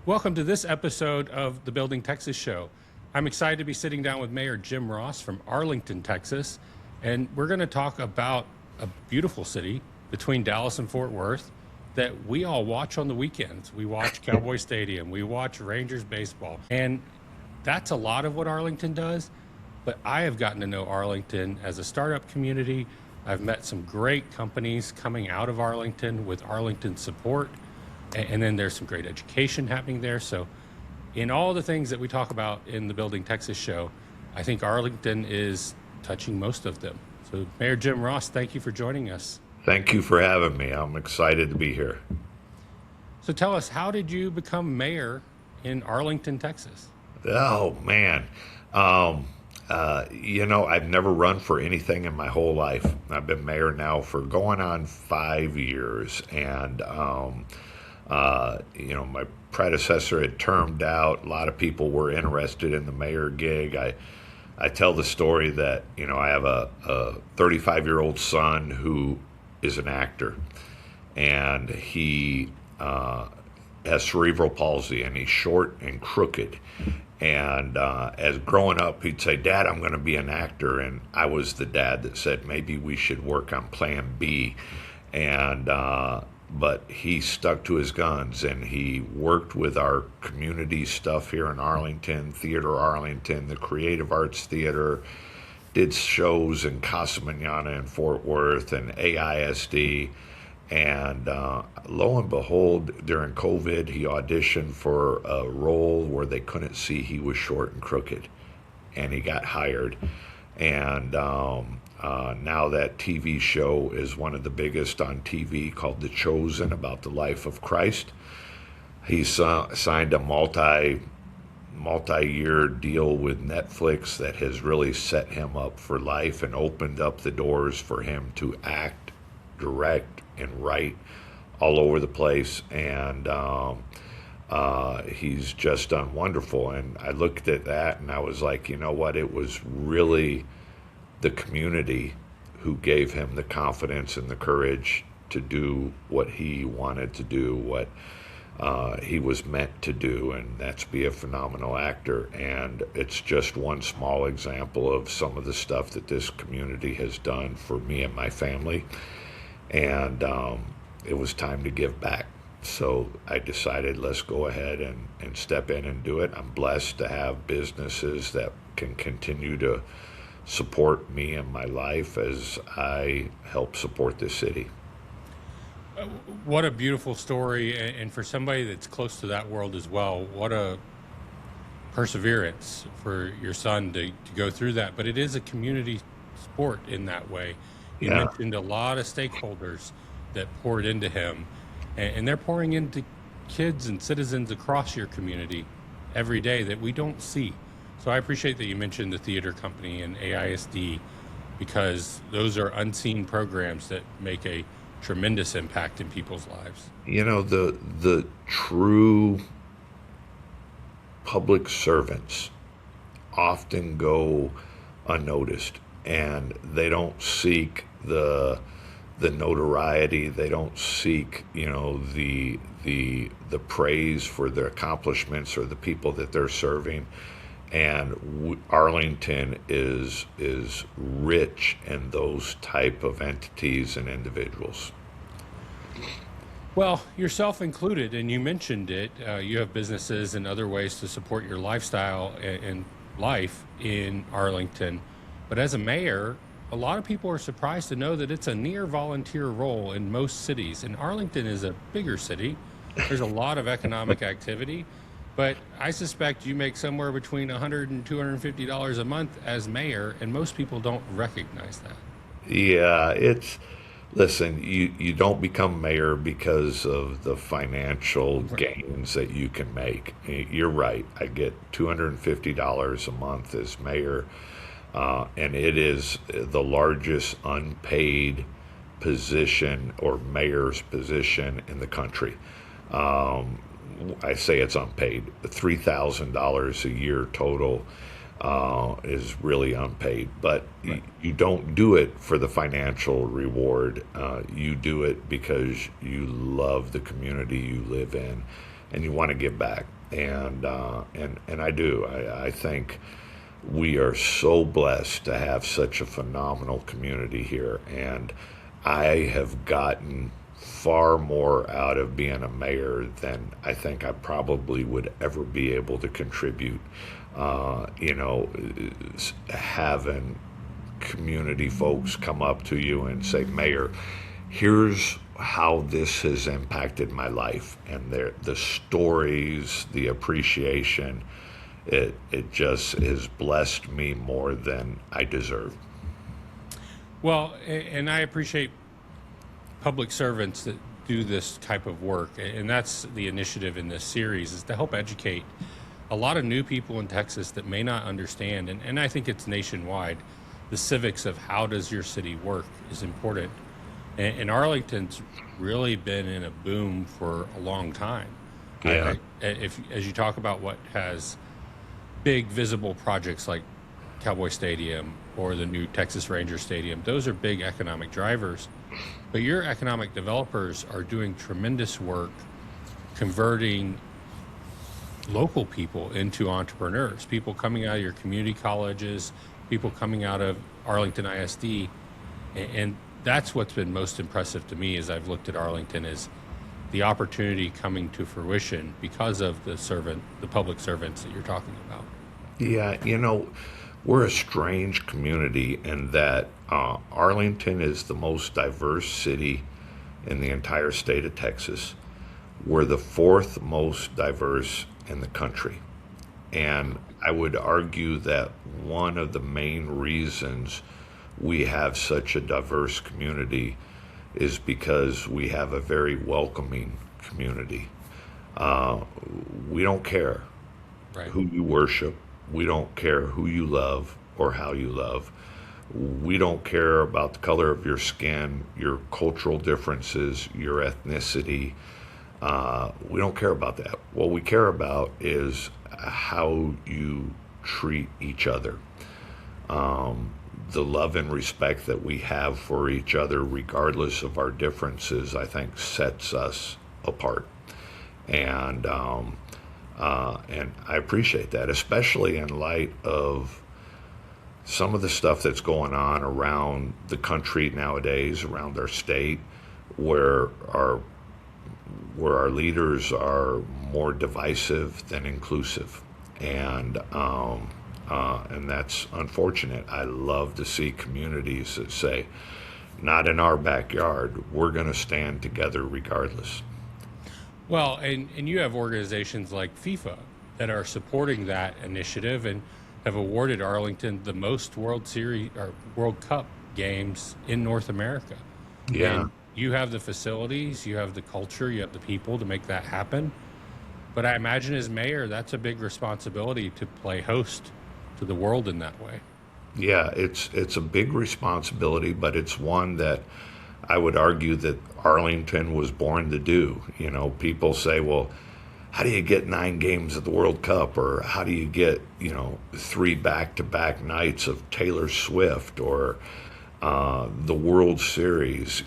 Welcome to this episode of the Building Texas Show. I'm excited to be sitting down with Mayor Jim Ross from Arlington, Texas, and we're going to talk about a beautiful city between Dallas and Fort Worth that we all watch on the weekends. We watch Cowboy Stadium, we watch Rangers baseball, and that's a lot of what Arlington does. But I have gotten to know Arlington as a startup community. I've met some great companies coming out of Arlington with Arlington support. And then there's some great education happening there. So in all the things that we talk about in the Building Texas Show, I think Arlington is touching most of them. So Mayor Jim Ross, thank you for joining us. Thank you for having me. I'm excited to be here. So tell us, how did you become mayor in Arlington, Texas? Oh, man. I've never run for anything in my whole life. I've been mayor now for going on 5 years. And, my predecessor had termed out. A lot of people were interested in the mayor gig. I tell the story that, I have a 35-year-old son who is an actor. And he has cerebral palsy, and he's short and crooked. And as growing up, he'd say, "Dad, I'm going to be an actor." And I was the dad that said, maybe we should work on plan B. And but he stuck to his guns, and he worked with our community stuff here in Arlington, Theater Arlington, the Creative Arts Theater, did shows in Casa Manana and Fort Worth and AISD. And lo and behold, during COVID, he auditioned for a role where they couldn't see he was short and crooked, and he got hired. And now that TV show is one of the biggest on TV, called The Chosen, about the life of Christ. He's signed a multi-year deal with Netflix that has really set him up for life and opened up the doors for him to act, direct, and write all over the place. And he's just done wonderful. And I looked at that and I was like, you know what? It was really the community who gave him the confidence and the courage to do what he wanted to do, what he was meant to do, and that's be a phenomenal actor. And it's just one small example of some of the stuff that this community has done for me and my family. And it was time to give back. So I decided, let's go ahead and step in and do it. I'm blessed to have businesses that can continue to support me and my life as I help support this city. What a beautiful story. And for somebody that's close to that world as well, what a perseverance for your son to go through that. But it is a community sport in that way. You mentioned a lot of stakeholders that poured into him, and they're pouring into kids and citizens across your community every day that we don't see. So I appreciate that you mentioned the theater company and AISD, because those are unseen programs that make a tremendous impact in people's lives. The true public servants often go unnoticed, and they don't seek the notoriety. They don't seek, the praise for their accomplishments or the people that they're serving. And Arlington is rich in those type of entities and individuals. Well, yourself included, and you mentioned it, you have businesses and other ways to support your lifestyle and life in Arlington. But as a mayor, a lot of people are surprised to know that it's a near volunteer role in most cities. And Arlington is a bigger city. There's a lot of economic activity. But I suspect you make somewhere between $100 and $250 a month as mayor, and most people don't recognize that. Yeah, listen, you don't become mayor because of the financial gains that you can make. You're right. I get $250 a month as mayor, and it is the largest unpaid position or mayor's position in the country. I say it's unpaid. $3,000 a year total is really unpaid. But you don't do it for the financial reward. You do it because you love the community you live in, and you want to give back. And I do. I think we are so blessed to have such a phenomenal community here, and I have gotten far more out of being a mayor than I think I probably would ever be able to contribute. Having community folks come up to you and say, Mayor, here's how this has impacted my life, and the stories, the appreciation, it just has blessed me more than I deserve. Well, and I appreciate public servants that do this type of work, and that's the initiative in this series, is to help educate a lot of new people in Texas that may not understand, and I think it's nationwide, the civics of how does your city work is important. And Arlington's really been in a boom for a long time. Yeah. As you talk about what has big visible projects like Cowboy Stadium or the new Texas Ranger Stadium, those are big economic drivers. But your economic developers are doing tremendous work converting local people into entrepreneurs, people coming out of your community colleges, people coming out of Arlington ISD. And that's what's been most impressive to me as I've looked at Arlington, is the opportunity coming to fruition because of the public servants that you're talking about. Yeah, we're a strange community in that Arlington is the most diverse city in the entire state of Texas. We're the fourth most diverse in the country. And I would argue that one of the main reasons we have such a diverse community is because we have a very welcoming community. We don't care who you worship. We don't care who you love or how you love. We don't care about the color of your skin, your cultural differences, your ethnicity. We don't care about that. What we care about is how you treat each other. The love and respect that we have for each other, regardless of our differences, I think sets us apart. And I appreciate that, especially in light of some of the stuff that's going on around the country nowadays, around our state, where our leaders are more divisive than inclusive, and that's unfortunate. I love to see communities that say, "Not in our backyard. We're going to stand together regardless." Well, and you have organizations like FIFA that are supporting that initiative and have awarded Arlington the most World Series or World Cup games in North America. Yeah. And you have the facilities, you have the culture, you have the people to make that happen. But I imagine as mayor, that's a big responsibility to play host to the world in that way. Yeah, it's a big responsibility, but it's one that I would argue that Arlington was born to do. People say, well, how do you get 9 games of the World Cup? Or how do you get, 3 back-to-back nights of Taylor Swift or the World Series,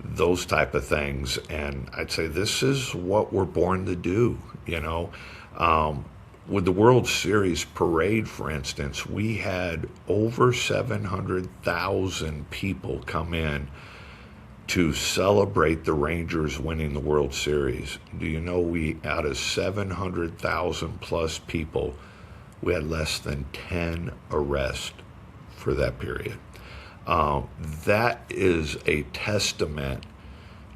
those type of things. And I'd say this is what we're born to do, With the World Series parade, for instance, we had over 700,000 people come in to celebrate the Rangers winning the World Series. Do you know we, out of 700,000 plus people, we had less than 10 arrests for that period? That is a testament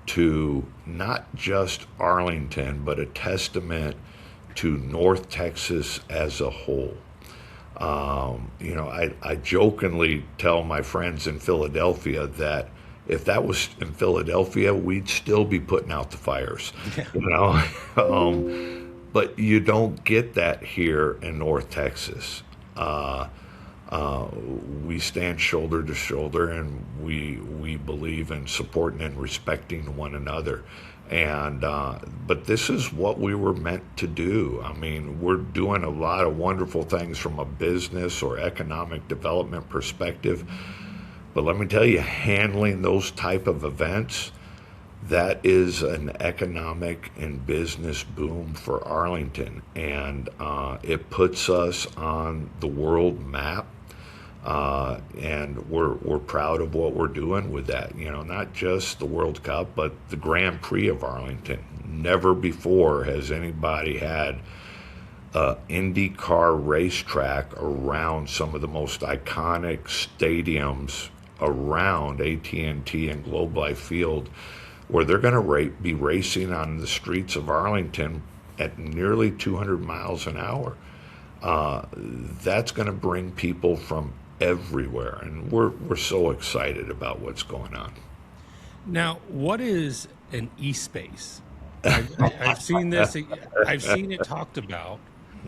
to not just Arlington, but a testament to North Texas as a whole. I jokingly tell my friends in Philadelphia that if that was in Philadelphia, we'd still be putting out the fires, but you don't get that here in North Texas. We stand shoulder to shoulder, and we believe in supporting and respecting one another. And but this is what we were meant to do. I mean, we're doing a lot of wonderful things from a business or economic development perspective. But let me tell you, handling those type of events, that is an economic and business boom for Arlington, and it puts us on the world map. And we're proud of what we're doing with that. You know, not just the World Cup, but the Grand Prix of Arlington. Never before has anybody had a IndyCar racetrack around some of the most iconic stadiums around AT&T and Globe Life Field, where they're going to be racing on the streets of Arlington at nearly 200 miles an hour. That's going to bring people from everywhere, and we're so excited about what's going on. Now, what is an Espace? I've seen this. I've seen it talked about.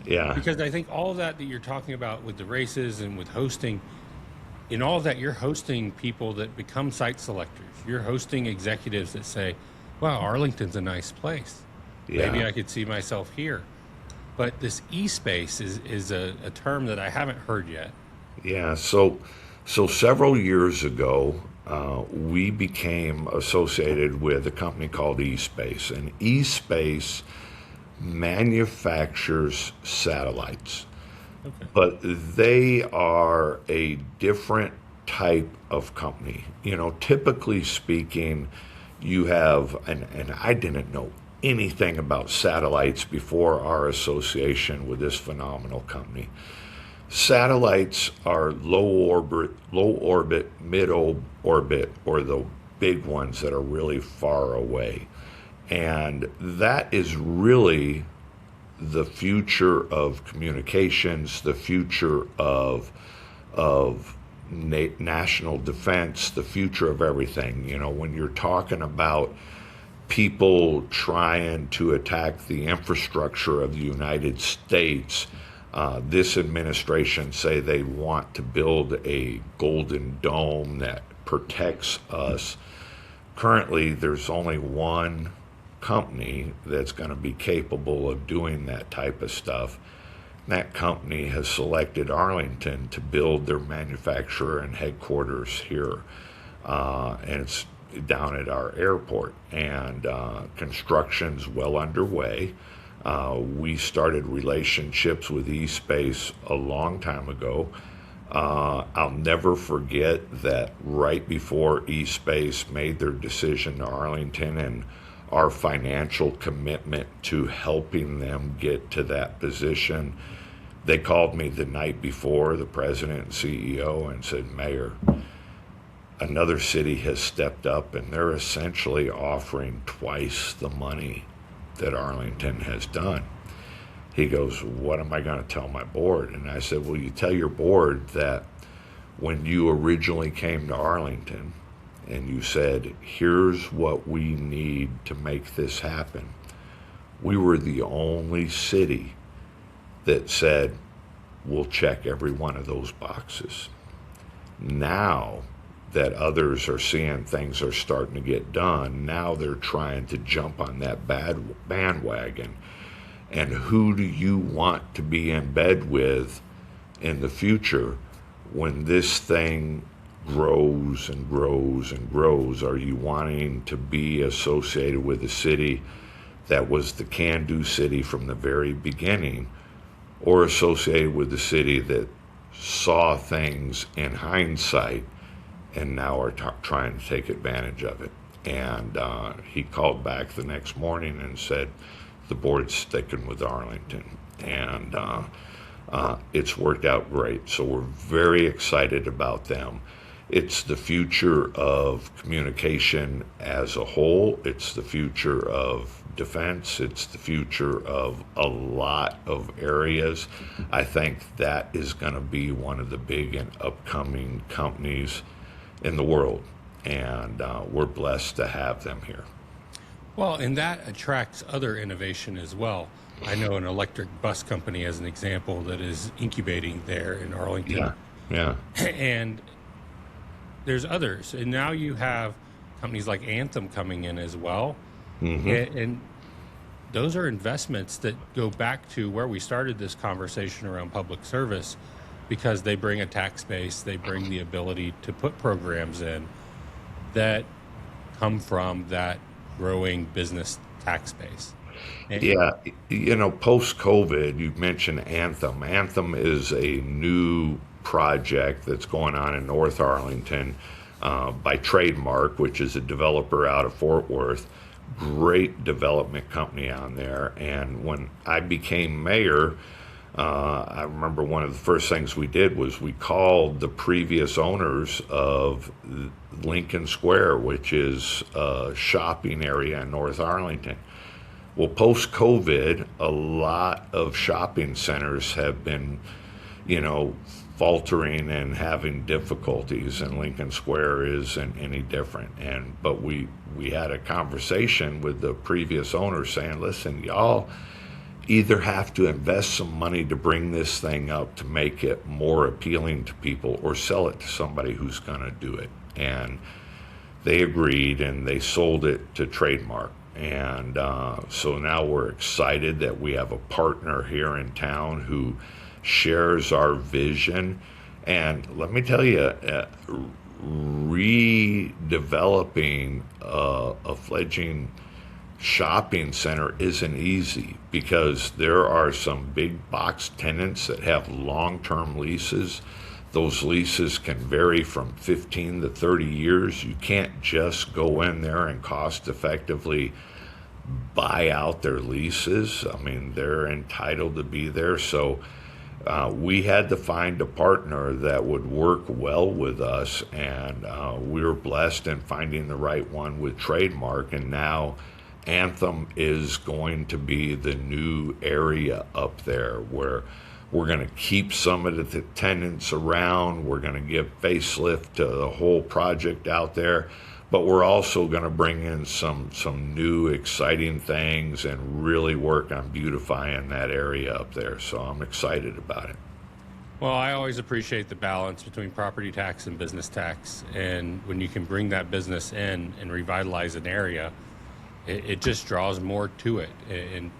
Yeah. Because I think all that you're talking about with the races and with hosting, in all of that, you're hosting people that become site selectors. You're hosting executives that say, wow, Arlington's a nice place. Yeah. Maybe I could see myself here. But this e-space is a term that I haven't heard yet. Yeah. So several years ago, we became associated with a company called eSpace. And eSpace manufactures satellites. Okay. But they are a different type of company. You know, typically speaking, you have, and I didn't know anything about satellites before our association with this phenomenal company. Satellites are low orbit, mid orbit, or the big ones that are really far away. And that is really the future of communications, the future of national defense, the future of everything. You know, when you're talking about people trying to attack the infrastructure of the United States, this administration say they want to build a golden dome that protects us. Currently, there's only one company that's going to be capable of doing that type of stuff. That company has selected Arlington to build their manufacturer and headquarters here, and it's down at our airport, and construction's well underway. We started relationships with eSpace a long time ago. I'll never forget that right before eSpace made their decision to Arlington and our financial commitment to helping them get to that position, they called me the night before, the president and CEO, and said, Mayor, another city has stepped up and they're essentially offering twice the money that Arlington has done. He goes, what am I going to tell my board? And I said, well, you tell your board that when you originally came to Arlington and you said, here's what we need to make this happen, we were the only city that said, we'll check every one of those boxes. Now that others are seeing things are starting to get done, now they're trying to jump on that bandwagon. And who do you want to be in bed with in the future when this thing grows and grows and grows? Are you wanting to be associated with a city that was the can-do city from the very beginning, or associated with the city that saw things in hindsight and now are trying to take advantage of it? And he called back the next morning and said, the board's sticking with Arlington. And it's worked out great. So we're very excited about them. It's the future of communication as a whole. It's the future of defense. It's the future of a lot of areas. I think that is going to be one of the big and upcoming companies in the world. And we're blessed to have them here. Well, and that attracts other innovation as well. I know an electric bus company, as an example, that is incubating there in Arlington. Yeah. And there's others. And now you have companies like Anthem coming in as well. Mm-hmm. And those are investments that go back to where we started this conversation around public service, because they bring a tax base, they bring the ability to put programs in that come from that growing business tax base. And Yeah, post COVID, you mentioned Anthem. Anthem is a new project that's going on in North Arlington by Trademark, which is a developer out of Fort Worth. Great development company on there. And when I became mayor, I remember one of the first things we did was we called the previous owners of Lincoln Square, which is a shopping area in North Arlington. Well, post COVID, a lot of shopping centers have been, faltering and having difficulties, and Lincoln Square isn't any different. But we had a conversation with the previous owner saying, listen, y'all either have to invest some money to bring this thing up to make it more appealing to people, or sell it to somebody who's going to do it. And they agreed, and they sold it to Trademark. And so now we're excited that we have a partner here in town who shares our vision. And let me tell you, redeveloping a fledgling shopping center isn't easy, because there are some big box tenants that have long-term leases. Those leases can vary from 15 to 30 years. You can't just go in there and cost effectively buy out their leases. I mean, they're entitled to be there. So we had to find a partner that would work well with us, and we were blessed in finding the right one with Trademark. And now Anthem is going to be the new area up there, where we're going to keep some of the tenants around. We're going to give facelift to the whole project out there, but we're also going to bring in some new exciting things and really work on beautifying that area up there. So I'm excited about it. well, I always appreciate the balance between property tax and business tax. And when you can bring that business in and revitalize an area, it just draws more to it. And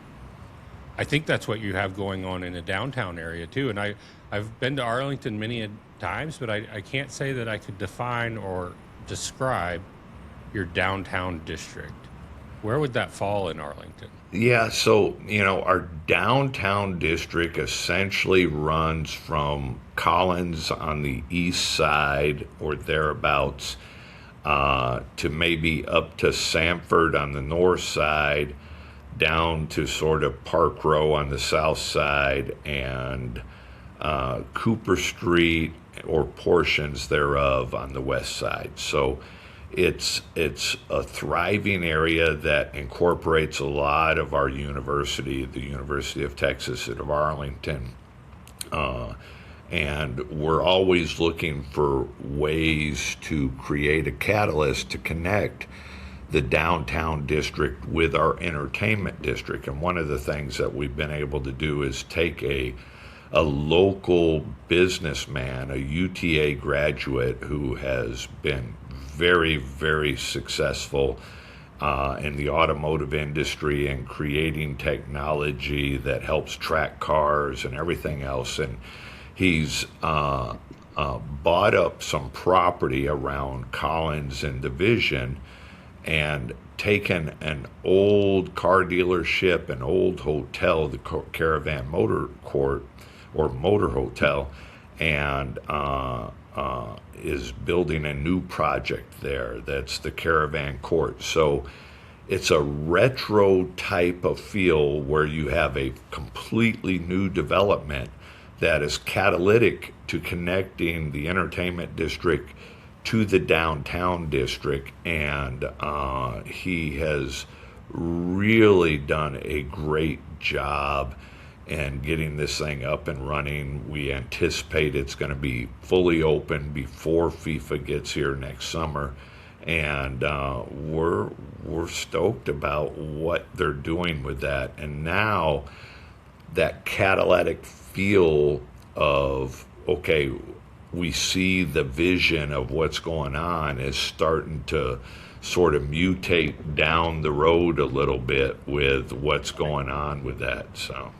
I think that's what you have going on in the downtown area too. And I've been to Arlington many times, but I can't say that I could define or describe your downtown district. Where would that fall in Arlington? Yeah, so, our downtown district essentially runs from Collins on the east side or thereabouts to maybe up to Sanford on the north side, down to sort of Park Row on the south side, and Cooper Street or portions thereof on the west side. So it's a thriving area that incorporates a lot of our university, the University of Texas at Arlington. And we're always looking for ways to create a catalyst to connect the downtown district with our entertainment district. And one of the things that we've been able to do is take a local businessman, a UTA graduate who has been very, very successful in the automotive industry and creating technology that helps track cars and everything else. And he's bought up some property around Collins and Division and taken an old car dealership, an old hotel, the Caravan Motor Court or Motor Hotel, and is building a new project there. That's the Caravan Court. So it's a retro type of feel where you have a completely new development that is catalytic to connecting the entertainment district to the downtown district. And he has really done a great job and getting this thing up and running. We anticipate it's going to be fully open before FIFA gets here next summer, and we're stoked about what they're doing with that. And now that catalytic feel of, okay, we see the vision of what's going on is starting to sort of mutate down the road a little bit with what's going on with that. So.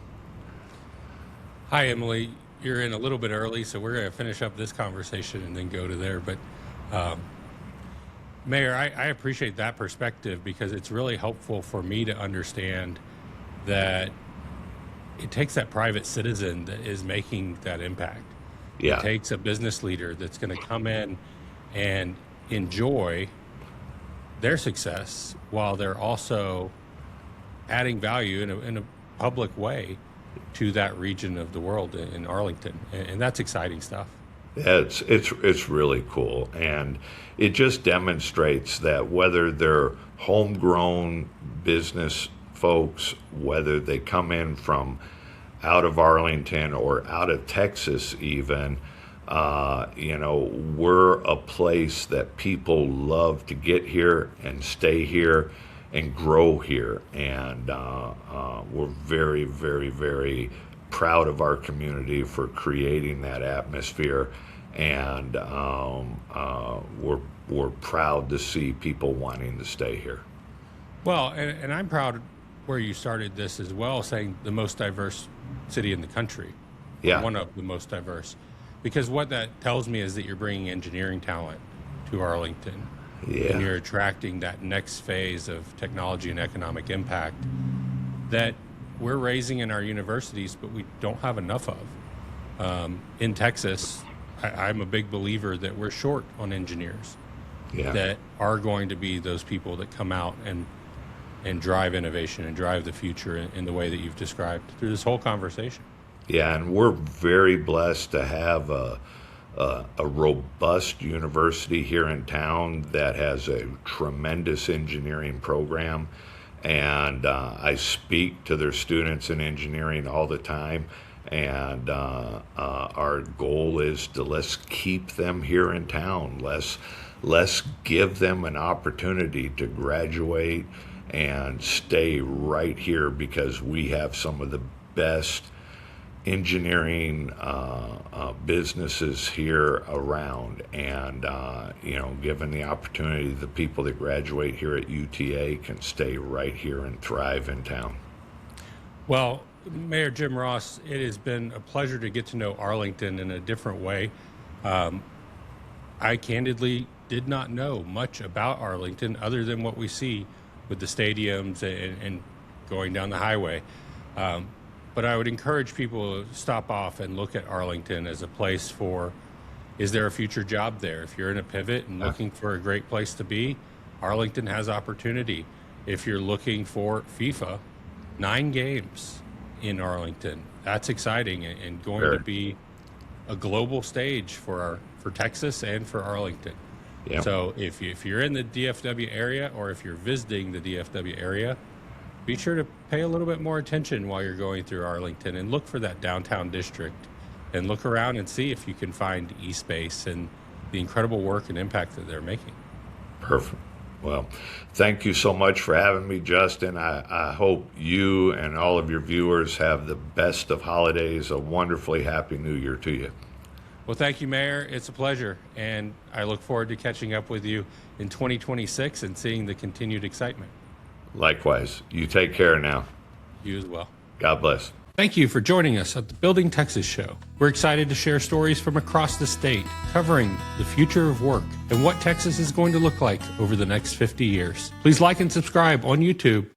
Hi, Emily. You're in a little bit early, so we're going to finish up this conversation and then go to there. But Mayor, I appreciate that perspective because it's really helpful for me to understand that it takes that private citizen that is making that impact. It Yeah. takes a business leader that's going to come in and enjoy their success while they're also adding value in a public way to that region of the world in Arlington. And that's exciting stuff. Yeah, it's really cool, and it just demonstrates that whether they're homegrown business folks, whether they come in from out of Arlington or out of Texas, even, we're a place that people love to get here and stay here and grow here, and we're very, very, very proud of our community for creating that atmosphere, and we're proud to see people wanting to stay here. Well, and I'm proud where you started this as well, saying the most diverse city in the country. Yeah. One of the most diverse. Because what that tells me is that you're bringing engineering talent to Arlington. Yeah. And you're attracting that next phase of technology and economic impact that we're raising in our universities, but we don't have enough of. In Texas, I'm a big believer that we're short on engineers Yeah. that are going to be those people that come out and drive innovation and drive the future in the way that you've described through this whole conversation. Yeah, and we're very blessed to have a robust university here in town that has a tremendous engineering program. And I speak to their students in engineering all the time. And our goal is to let's keep them here in town. Let's give them an opportunity to graduate and stay right here because we have some of the best engineering businesses here around, and given the opportunity, the people that graduate here at UTA can stay right here and thrive in town. Well, Mayor Jim Ross, it has been a pleasure to get to know Arlington in a different way. I candidly did not know much about Arlington other than what we see with the stadiums and going down the highway. But I would encourage people to stop off and look at Arlington as a place for, is there a future job there? If you're in a pivot and looking for a great place to be, Arlington has opportunity. If you're looking for FIFA, 9 games in Arlington, that's exciting and going Sure. to be a global stage for Texas and for Arlington. Yeah. So if you're in the DFW area or if you're visiting the DFW area, be sure to pay a little bit more attention while you're going through Arlington and look for that downtown district and look around and see if you can find Espace and the incredible work and impact that they're making. Perfect. Well, thank you so much for having me, Justin. I hope you and all of your viewers have the best of holidays, a wonderfully happy new year to you. Well, thank you, Mayor. It's a pleasure. And I look forward to catching up with you in 2026 and seeing the continued excitement. Likewise. You take care now. You as well. God bless. Thank you for joining us at the Building Texas Show. We're excited to share stories from across the state, covering the future of work and what Texas is going to look like over the next 50 years. Please like and subscribe on YouTube.